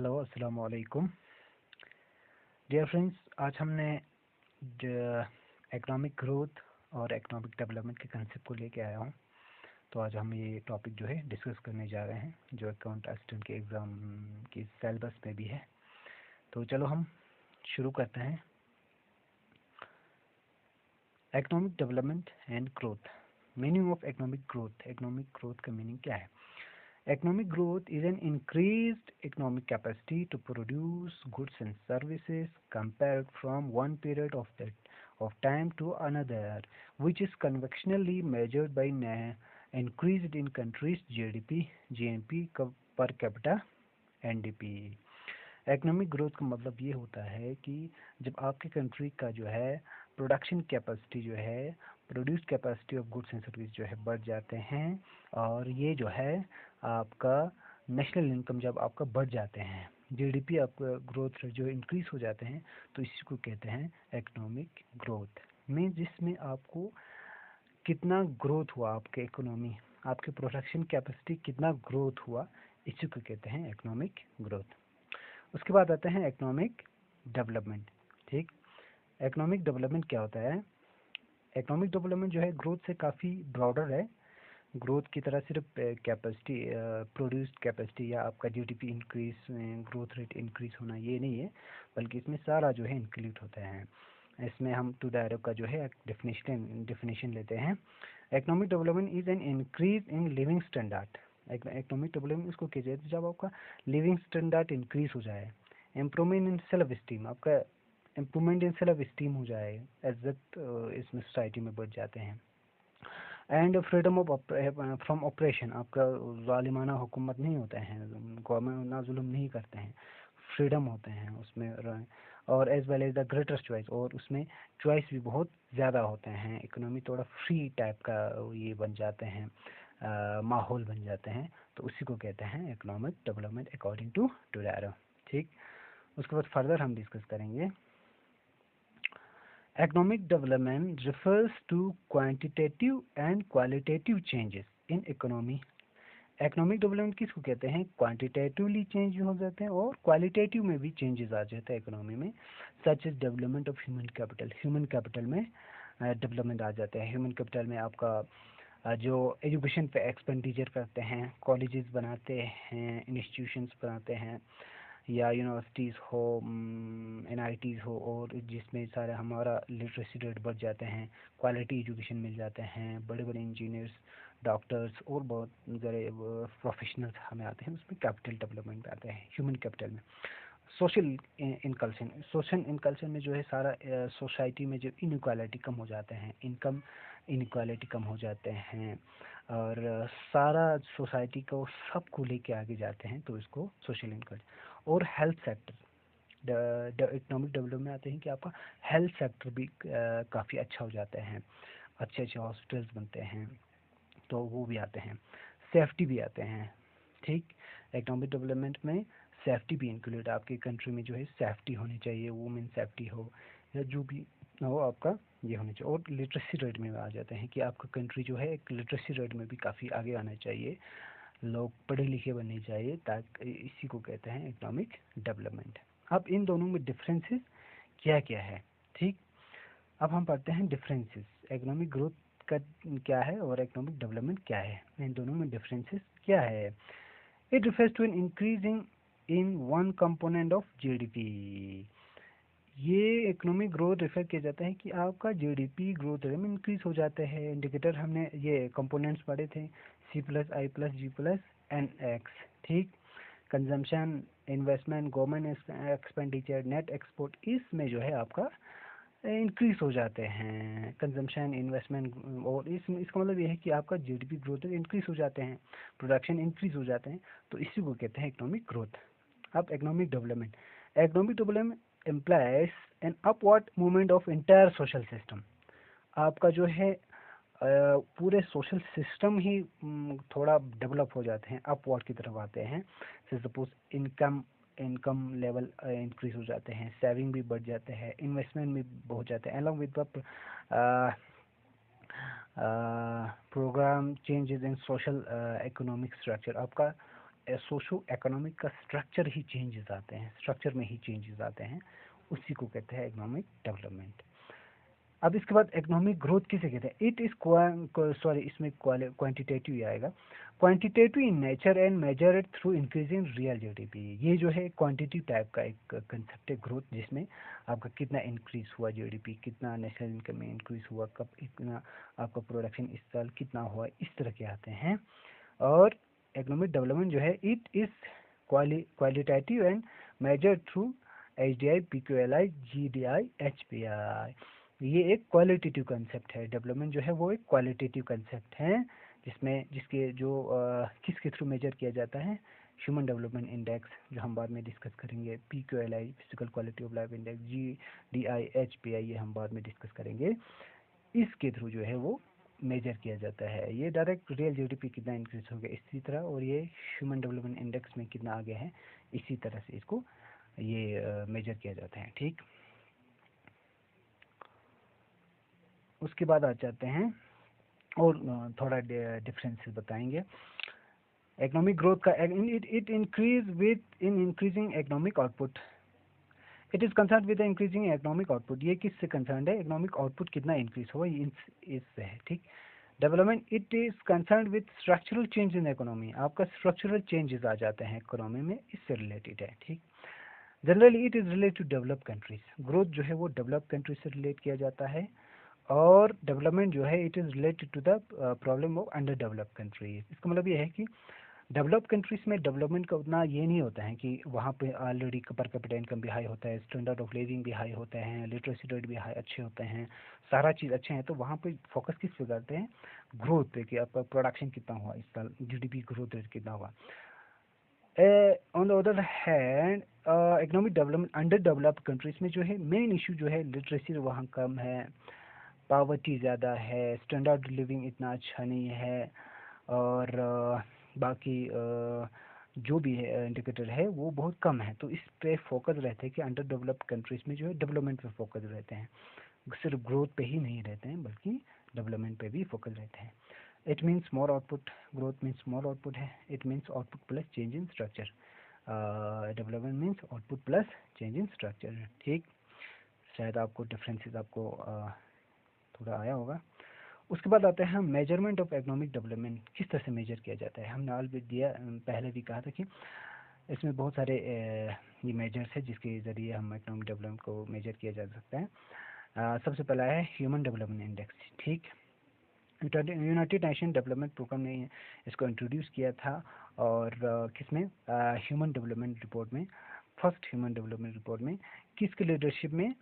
Hello अस्सलाम वालेकुम dear friends. आज हमने इकोनॉमिक ग्रोथ और इकोनॉमिक डेवलपमेंट के कंसेप्ट को लेके आया हूँ। तो आज हम ये टॉपिक जो है डिस्कस करने जा रहे हैं, जो अकाउंट असिस्टेंट के एग्ज़ाम की सिलेबस में भी है। तो चलो हम शुरू करते हैं। Economic development and growth. Meaning of economic growth का मीनिंग क्या है? Economic growth is an increased economic capacity to produce goods and services compared from one period of time to another, which is conventionally measured by increased in countries' GDP, GNP per capita, NDP। Economic growth का मतलब ये होता है कि जब आपकी country का जो है प्रोडक्शन कैपेसिटी जो है, produce capacity of goods and service जो है बढ़ जाते हैं, और ये जो है आपका नेशनल इनकम जब आपका बढ़ जाते हैं, जीडीपी आपका ग्रोथ रेट जो इंक्रीज हो जाते हैं, तो इसी को कहते हैं इकोनॉमिक ग्रोथ। मीन जिसमें आपको कितना ग्रोथ हुआ, आपके इकोनॉमी, आपके प्रोडक्शन कैपेसिटी कितना ग्रोथ हुआ, इसी को कहते हैं इकोनॉमिक ग्रोथ। उसके बाद आते हैं इकोनॉमिक डेवलपमेंट। ठीक, इकोनॉमिक डेवलपमेंट क्या होता है? इकोनॉमिक डेवलपमेंट जो है ग्रोथ से काफ़ी ब्रॉडर है। ग्रोथ की तरह सिर्फ कैपेसिटी, प्रोड्यूस्ड कैपेसिटी या आपका GDP increase, growth rate increase होना, ये नहीं है, बल्कि इसमें सारा जो है इंक्लूड होता है। इसमें हम टू डायरो का जो है डेफिनेशन लेते हैं। Economic development is an increase in living standard. Economic development इसको किया जाए जब आपका लिविंग स्टैंडर्ड इंक्रीज हो जाए, इम्प्रूवमेंट इन सेल्फ स्टीम, आपका इम्प्रूवमेंट इन सेल्फ स्टीम हो जाए, इज्जत इसमें सोसाइटी में बढ़ जाते हैं। And freedom of from operation, आपका जालिमाना हुकूमत नहीं होते हैं, गवर्नमेंट ना जुल्म नहीं करते हैं, फ्रीडम होते हैं उसमें। और as well as the greater choice, और उसमें चॉइस भी बहुत ज़्यादा होते हैं। इकोनॉमी थोड़ा फ्री टाइप का ये बन जाते हैं, माहौल बन जाते हैं। तो उसी को कहते हैं इकोनॉमिक डेवलपमेंट अकॉर्डिंग टू डुरारो। ठीक, उसके बाद फर्दर हम डिस्कस करेंगे। Economic development refers to quantitative and qualitative changes in economy। Economic development किसको कहते हैं? क्वांटिटेटिवली चेंज हो जाते हैं और क्वालिटेटिव में भी चेंजेस आ जाते हैं इकोनॉमी में, such as development of human capital. Human capital में डेवलपमेंट आ जाते हैं। ह्यूमन कैपिटल में आपका जो एजुकेशन पे एक्सपेंडिचर करते हैं, कॉलेजेस बनाते हैं, इंस्टीट्यूशंस बनाते हैं, या यूनिवर्सिटीज़ हो, NITs हो, और जिसमें सारे हमारा लिटरेसी रेट बढ़ जाते हैं, क्वालिटी एजुकेशन मिल जाते हैं, बड़े बड़े इंजीनियर्स, डॉक्टर्स और बहुत सारे प्रोफेशनल्स हमें आते हैं। उसमें कैपिटल डेवलपमेंट आते हैं ह्यूमन कैपिटल में। सोशल इनकल्शन में जो है सारा सोसाइटी में जो इनक्वालिटी कम हो जाते हैं, इनकम इनक्वालिटी कम हो जाते हैं, और सारा सोसाइटी को सबको लेके आगे जाते हैं, तो इसको सोशल इनकल्शन। और हेल्थ सेक्टर, इकोनॉमिक डेवलपमेंट में आते हैं कि आपका हेल्थ सेक्टर भी काफ़ी अच्छा हो जाता है, अच्छे अच्छे हॉस्पिटल्स बनते हैं, तो वो भी आते हैं। सेफ्टी भी आते हैं। ठीक, इकोनॉमिक डेवलपमेंट में सेफ्टी भी इंक्लूड, आपकी कंट्री में जो है सेफ्टी होनी चाहिए, वुमेन सेफ्टी हो या जो भी हो, आपका ये होना चाहिए। और लिटरेसी रेट में आ जाते हैं कि आपका कंट्री जो है एक लिटरेसी रेट में भी काफ़ी आगे आना चाहिए, लोग पढ़े लिखे बनने चाहिए, ताकि इसी को कहते हैं इकोनॉमिक डेवलपमेंट। अब इन दोनों में डिफरेंसेस क्या क्या है? ठीक, अब हम पढ़ते हैं डिफरेंसेस। इकोनॉमिक ग्रोथ का क्या है और इकोनॉमिक डेवलपमेंट क्या है, इन दोनों में डिफरेंसेस क्या है? It refers to an increasing in one component of GDP. ये इकोनॉमिक ग्रोथ रेफर किया जाता है कि आपका जीडीपी ग्रोथ रेट में इंक्रीज हो जाते हैं। इंडिकेटर हमने ये कंपोनेंट्स पढ़े थे, C+I+G+N(x). ठीक, consumption, investment, government expenditure, net export, इसमें जो है आपका इंक्रीज हो जाते हैं कंजम्पशन, इन्वेस्टमेंट, और इसका मतलब ये है कि आपका जीडीपी ग्रोथ रेट इंक्रीज हो जाते हैं, प्रोडक्शन इंक्रीज हो जाते हैं, तो इसी को कहते हैं इकोनॉमिक ग्रोथ। अब economic development implies an upward movement of entire social system। आपका जो है पूरे सोशल सिस्टम ही थोड़ा डेवलप हो जाते हैं, अपवर्ड की तरफ आते हैं। सपोज इनकम लेवल इंक्रीज हो जाते हैं, सेविंग भी बढ़ जाते हैं, इन्वेस्टमेंट भी हो जाते हैं, along with the programme changes in social economic structure. आपका सोशो इकोनॉमिक का स्ट्रक्चर ही चेंजेस आते हैं, स्ट्रक्चर में ही चेंजेस आते हैं, उसी को कहते हैं इकोनॉमिक डेवलपमेंट। अब इसके बाद इकोनॉमिक ग्रोथ किसे कहते हैं? इट इज सॉरी, इसमें क्वांटिटेटिव ही आएगा। Quantitative in nature and measured through increasing real GDP. ये जो है क्वांटिटिव टाइप का एक कंसेप्ट है ग्रोथ, जिसमें आपका कितना इंक्रीज हुआ जीडीपी, कितना नेशनल इनकम में इंक्रीज हुआ, कब इतना आपका प्रोडक्शन इस साल कितना हुआ, इस तरह के आते हैं। और इकोनॉमिक डेवलपमेंट जो है it is qualitative and measured through HDI, PQLI, GDI, HPI। ये एक क्वालिटेटिव कंसेप्ट है। डेवलपमेंट जो है वो एक क्वालिटेटिव कंसेप्ट है, जिसमें जिसके जो किसके थ्रू मेजर किया जाता है? ह्यूमन डेवलपमेंट इंडेक्स, जो हम बाद में डिस्कस करेंगे, PQLI physical quality of life index, GDI, HPI ये हम बाद में डिस्कस करेंगे। इसके थ्रू जो है वो मेजर किया जाता है। ये डायरेक्ट रियल जीडीपी कितना इंक्रीज हो गया इसी तरह, और ये ह्यूमन डेवलपमेंट इंडेक्स में कितना आगे है इसी तरह से इसको ये मेजर किया जाता है। ठीक, उसके बाद आ जाते हैं और थोड़ा डिफरेंसेस बताएंगे। इकोनॉमिक ग्रोथ का it increase with in increasing economic output. It is concern with increasing economic output. ये किससे कंसर्न है? इकोनॉमिक आउटपुट कितना इंक्रीज हुआ इससे है। ठीक, development it is concern with structural change in economy. आपका स्ट्रक्चरल चेंजेस आ जाते हैं इकोनॉमी में, इससे रिलेटेड है। ठीक, generally it is related to develop countries. Growth जो है वो डेवलप कंट्रीज से रिलेट किया जाता है, और डेवलपमेंट जो है it is related to the problem of under develop countries. इसका मतलब ये है कि डेवलप कंट्रीज में डेवलपमेंट का उतना ये नहीं होता है कि वहाँ पे ऑलरेडी पर कैपिटा इनकम भी हाई होता है, स्टैंडर्ड ऑफ लिविंग भी हाई होते हैं, लिटरेसी रेट भी हाई अच्छे होते हैं, सारा चीज़ अच्छे हैं। तो वहाँ पे फोकस किस पे करते हैं? ग्रोथ पे, कि आपका प्रोडक्शन कितना हुआ इस साल, जीडीपी ग्रोथ रेट कितना हुआ। On the other hand economic development under developed countries में जो है मेन इशू जो है लिटरेसी वहाँ कम है, पावर्टी ज़्यादा है, स्टैंडर्ड लिविंग इतना अच्छा नहीं है, और बाकी जो भी है इंडिकेटर है वो बहुत कम है। तो इस पे फोकस रहते हैं कि अंडर डेवलप्ड कंट्रीज में जो है डेवलपमेंट पे फोकस रहते हैं, सिर्फ ग्रोथ पे ही नहीं रहते हैं बल्कि डेवलपमेंट पे भी फोकस रहते हैं। It means more output, growth means more output है, it means output plus change in structure. Development means output plus change in structure. ठीक, शायद आपको डिफरेंसेस आपको थोड़ा आया होगा। उसके बाद आते हैं हम मेजरमेंट ऑफ इकोनॉमिक डेवलपमेंट, किस तरह से मेजर किया जाता है। हमने ऑल भी दिया, पहले भी कहा था कि इसमें बहुत सारे ये मेजर्स है जिसके ज़रिए हम इकोनॉमिक डेवलपमेंट को मेजर किया जा सकता है। सबसे पहला है ह्यूमन डेवलपमेंट इंडेक्स। ठीक, यूनाइटेड नेशन डेवलपमेंट प्रोग्राम ने इसको इंट्रोड्यूस किया था, और किसमें? ह्यूमन डेवलपमेंट रिपोर्ट में, फर्स्ट ह्यूमन डेवलपमेंट रिपोर्ट में किसके लीडरशिप में?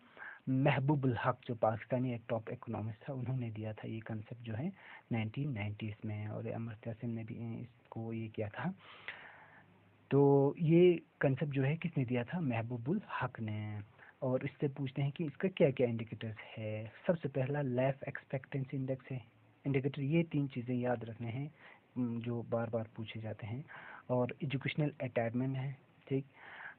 महबूबुल हक, जो पाकिस्तानी एक टॉप इकोनॉमिस्ट था, उन्होंने दिया था ये कंसेप्ट जो है 1990s में, और अमर्त्य सेन ने भी इसको ये किया था। तो ये कंसेप्ट जो है किसने दिया था? महबूबुल हक ने। और इससे पूछते हैं कि इसका क्या क्या इंडिकेटर्स है। सबसे पहला लाइफ एक्सपेक्टेंसी इंडेक्स है, इंडिकेटर। ये तीन चीज़ें याद रखने हैं जो बार बार पूछे जाते हैं। और एजुकेशनल अटेनमेंट है, ठीक,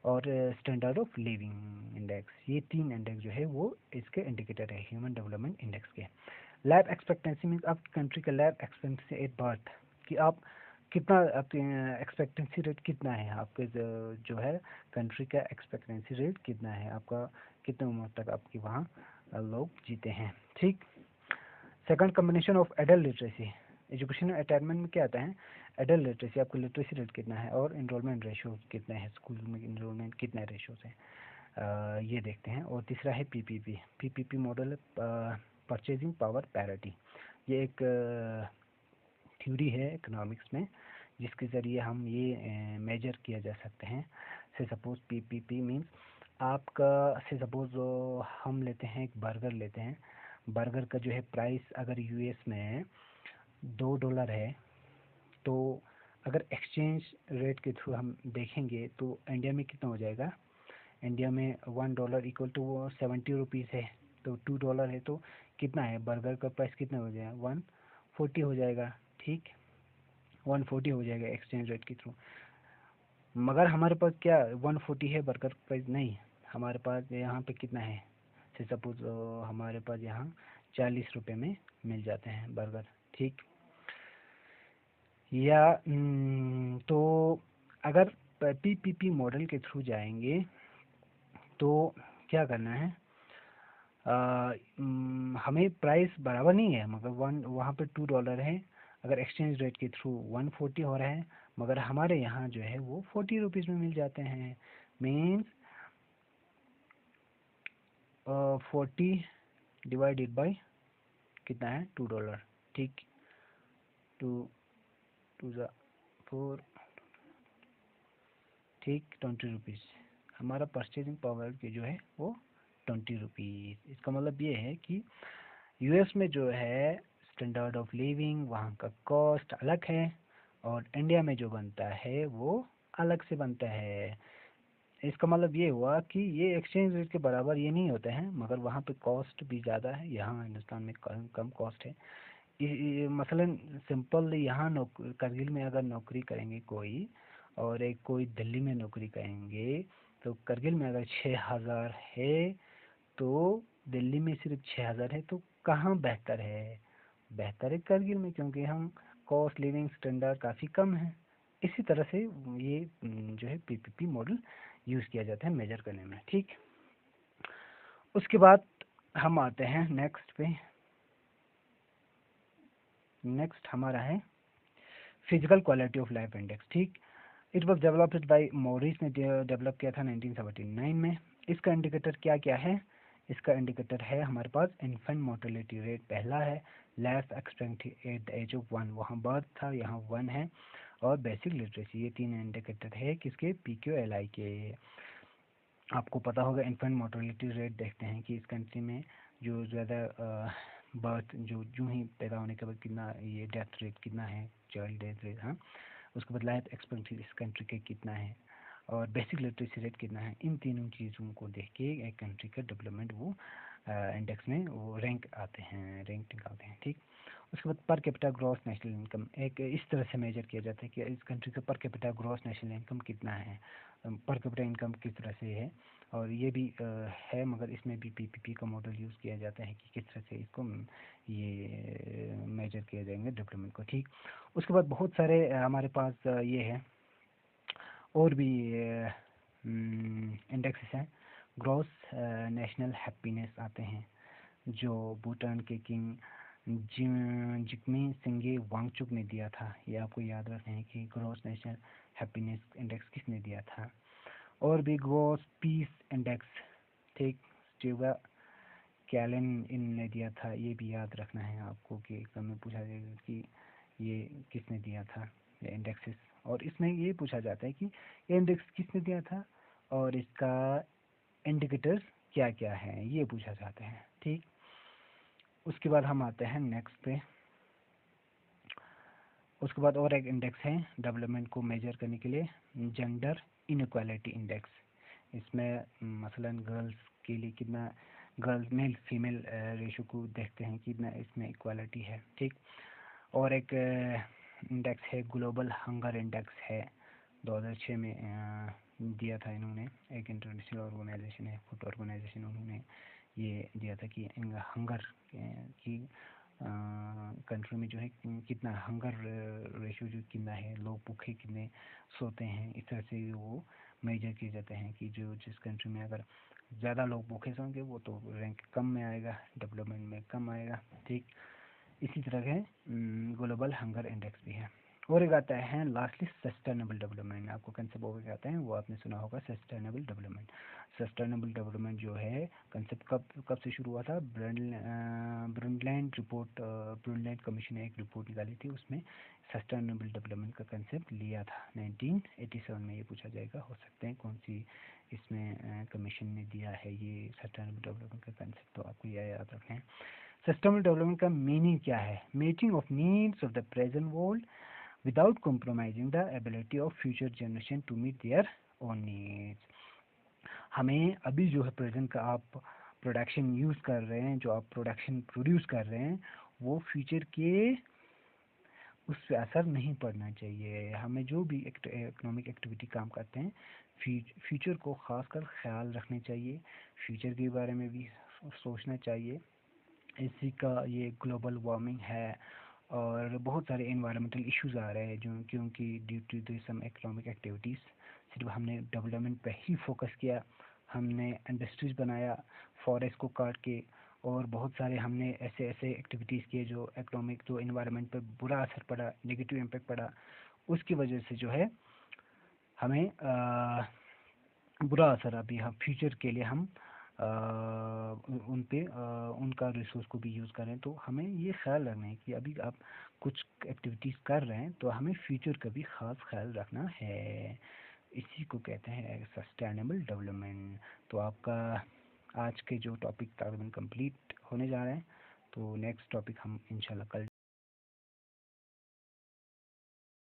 और स्टैंडर्ड ऑफ लिविंग इंडेक्स। ये तीन इंडेक्स जो है वो इसके इंडिकेटर है ह्यूमन डेवलपमेंट इंडेक्स के। लाइफ एक्सपेक्टेंसी मीन्स आपकी कंट्री का लाइफ एक्सपेक्टेंसी एट बर्थ, कि आप कितना, आपके एक्सपेक्टेंसी रेट कितना है, आपके जो है कंट्री का एक्सपेक्टेंसी रेट कितना है, आपका कितने उम्र तक आपके वहाँ लोग जीते हैं। ठीक, second combination of adult literacy. Education attainment में क्या आता है? एडल्ट लिटरेसी, आपका लिटरेसी रेट कितना है, और इनरोलमेंट रेशो कितना है, स्कूल में इनरोलमेंट कितना रेशो है, ये देखते हैं। और तीसरा है PPP. PPP model, purchasing power parity. ये एक थ्योरी है इकोनॉमिक्स में, जिसके ज़रिए हम ये मेजर किया जा सकते हैं। से सपोज पीपीपी मीन्स आपका, से सपोज हम लेते हैं एक बर्गर लेते हैं, बर्गर का जो है प्राइस अगर यूएस में $2 है, तो अगर एक्सचेंज रेट के थ्रू हम देखेंगे तो इंडिया में कितना हो जाएगा? इंडिया में $1 इक्वल टू वो 70 रुपीज़ है, तो $2 है तो कितना है? बर्गर का प्राइस कितना हो जाएगा? 140 हो जाएगा। ठीक, 140 हो जाएगा एक्सचेंज रेट के थ्रू। मगर हमारे पास क्या 140 है बर्गर प्राइस? नहीं, हमारे पास यहाँ पे कितना है? से सपोज हमारे पास यहाँ 40 रुपये में मिल जाते हैं बर्गर। ठीक, या तो अगर पीपीपी मॉडल के थ्रू जाएंगे तो क्या करना है, हमें प्राइस बराबर नहीं है, मगर वन वहाँ पे $2 है, अगर एक्सचेंज रेट के थ्रू 140 हो रहा है, मगर हमारे यहाँ जो है वो 40 रुपीज़ में मिल जाते हैं। मीन्स 40 डिवाइडेड बाई कितना है, $2। ठीक, टू टू ज़ा 4, ठीक, 20 रुपीज़। हमारा परचेजिंग पावर की जो है वो 20 रुपीज़। इसका मतलब ये है कि यूएस में जो है स्टैंडर्ड ऑफ लिविंग, वहाँ का कॉस्ट अलग है, और इंडिया में जो बनता है वो अलग से बनता है। इसका मतलब ये हुआ कि ये एक्सचेंज रेट के बराबर ये नहीं होते हैं, मगर वहाँ पे कॉस्ट भी ज़्यादा है, यहाँ हिंदुस्तान में कम कम कॉस्ट है। मसलन सिंपल यहाँ करगिल में अगर नौकरी करेंगे कोई, और एक कोई दिल्ली में नौकरी करेंगे, तो करगिल में अगर 6,000 है तो दिल्ली में सिर्फ 6,000 है, तो कहाँ बेहतर है? बेहतर है करगिल में, क्योंकि हम कॉस्ट लिविंग स्टैंडर्ड काफ़ी कम है। इसी तरह से ये जो है पीपीपी मॉडल यूज़ किया जाता है मेजर करने में। ठीक, उसके बाद हम आते हैं नेक्स्ट पे। नेक्स्ट हमारा है physical quality of life index. ठीक, it was developed by Morris ने डेवलप किया था 1979 में। इसका इंडिकेटर क्या क्या है? इसका इंडिकेटर है हमारे पास इन्फेंट मोर्टेलिटी रेट पहला है, life expectancy at the age of 1, वहाँ बर्थ था, यहाँ 1 है, और बेसिक लिटरेसी। ये 3 इंडिकेटर है किसके, PQLI के। आपको पता होगा इन्फेंट मोर्टेलिटी रेट देखते हैं कि इस कंट्री में जो ज़्यादा बर्थ जो ही पैदा होने के बाद कितना ये डेथ रेट कितना है, चाइल्ड डेथ रेट, हाँ, उसके बाद लाइफ एक्सपेक्टेंसी इस कंट्री के कितना है, और बेसिक लिटरेसी रेट कितना है। इन तीनों चीज़ों को देख के एक कंट्री का डेवलपमेंट वो इंडेक्स में वो रैंक आते हैं, रैंक निकालते हैं। ठीक, उसके बाद per capita gross national income एक इस तरह से मेजर किया जाता है कि इस कंट्री का per capita gross national income कितना है, पर कैपिटा इनकम किस तरह से है, और ये भी है, मगर इसमें भी पीपीपी का मॉडल यूज़ किया जाता है कि किस तरह से इसको ये मेजर किया जाएंगे डेवलपमेंट को। ठीक, उसके बाद बहुत सारे हमारे पास ये है और भी इंडेक्सेस हैं। ग्रॉस नेशनल हैप्पीनेस आते हैं, जो भूटान के किंग जिग्मे सिंगे वांगचुक ने दिया था। ये आपको याद रखना है कि ग्रॉस नेशनल हैप्पीनेस इंडेक्स किसने दिया था। और भी ग्रॉस पीस इंडेक्स, ठीक, स्टीवा कैलन इनने दिया था। ये भी याद रखना है आपको कि एग्जाम में पूछा जाएगा कि ये किसने दिया था, ये इंडेक्सेस। और इसमें ये पूछा जाता है कि ये इंडेक्स किसने दिया था और इसका इंडिकेटर्स क्या क्या है, ये पूछा जाता है। ठीक, उसके बाद हम आते हैं नेक्स्ट पे। उसके बाद और एक इंडेक्स है डेवलपमेंट को मेजर करने के लिए, जेंडर इनक्वालिटी इंडेक्स। इसमें मसलन गर्ल्स के लिए कितना, गर्ल्स मेल फीमेल रेशो को देखते हैं कितना इसमें इक्वालिटी है। ठीक, और एक इंडेक्स है ग्लोबल हंगर इंडेक्स है, 2006 में दिया था इन्होंने, एक इंटरनेशनल ऑर्गेनाइजेशन है, फूड ऑर्गेनाइजेशन, उन्होंने ये दिया था कि हंगर की कंट्री में जो है कितना हंगर रेशियो जो कितना है, लोग भूखे कितने सोते हैं, इस तरह से वो मेजर किए जाते हैं कि जो जिस कंट्री में अगर ज़्यादा लोग भूखे सोएंगे वो तो रैंक कम में आएगा, डेवलपमेंट में कम आएगा। ठीक, इसी तरह के ग्लोबल हंगर इंडेक्स भी है। और एक आता है लास्टली सस्टेनेबल डेवलपमेंट। आपको कंसेप्ट वो क्या आते हैं वो आपने सुना होगा, सस्टेनेबल डेवलपमेंट। सस्टेनेबल डेवलपमेंट जो है कंसेप्ट कब कब से शुरू हुआ था, ब्रुंडलैंड रिपोर्ट, ब्रुंडलैंड कमीशन ने एक रिपोर्ट निकाली थी, उसमें सस्टेनेबल डेवलपमेंट का कंसेप्ट लिया था 1987 में। ये पूछा जाएगा, हो सकते हैं कौन सी इसमें कमीशन ने दिया है ये सस्टेनेबल डेवलपमेंट का कंसेप्ट, तो आपको यह याद रखना है। सस्टेनेबल डेवलपमेंट का मीनिंग क्या है, meeting of needs of the present world without compromising the ability of future generation to meet their own needs। हमें अभी जो है प्रेजेंट का आप प्रोडक्शन यूज़ कर रहे हैं, जो आप प्रोडक्शन प्रोड्यूस कर रहे हैं, वो फ्यूचर के उस पर असर नहीं पड़ना चाहिए। हमें जो भी इकोनॉमिक एक्टिविटी काम करते हैं, फ्यूचर को खासकर ख्याल रखने चाहिए, फ्यूचर के बारे में भी सोचना चाहिए। इसी का ये ग्लोबल वार्मिंग है, और बहुत सारे इन्वायरमेंटल इश्यूज आ रहे हैं जो क्योंकि due to this some economic activities सिर्फ हमने डेवलपमेंट पे ही फोकस किया, हमने इंडस्ट्रीज बनाया फॉरेस्ट को काट के, और बहुत सारे हमने ऐसे ऐसे एक्टिविटीज़ किए जो इकोनॉमिक जो इन्वायरमेंट पे बुरा असर पड़ा, नेगेटिव इम्पैक्ट पड़ा। उसकी वजह से जो है हमें बुरा असर अभी हम फ्यूचर के लिए हम उन पे उनका रिसोर्स को भी यूज़ करें। तो हमें ये ख्याल रखना है कि अभी आप कुछ एक्टिविटीज़ कर रहे हैं तो हमें फ्यूचर का भी ख़ास ख्याल रखना है। इसी को कहते हैं सस्टेनेबल डेवलपमेंट। तो आपका आज के जो टॉपिक तकरीबन कंप्लीट होने जा रहे हैं, तो नेक्स्ट टॉपिक हम इंशाल्लाह कल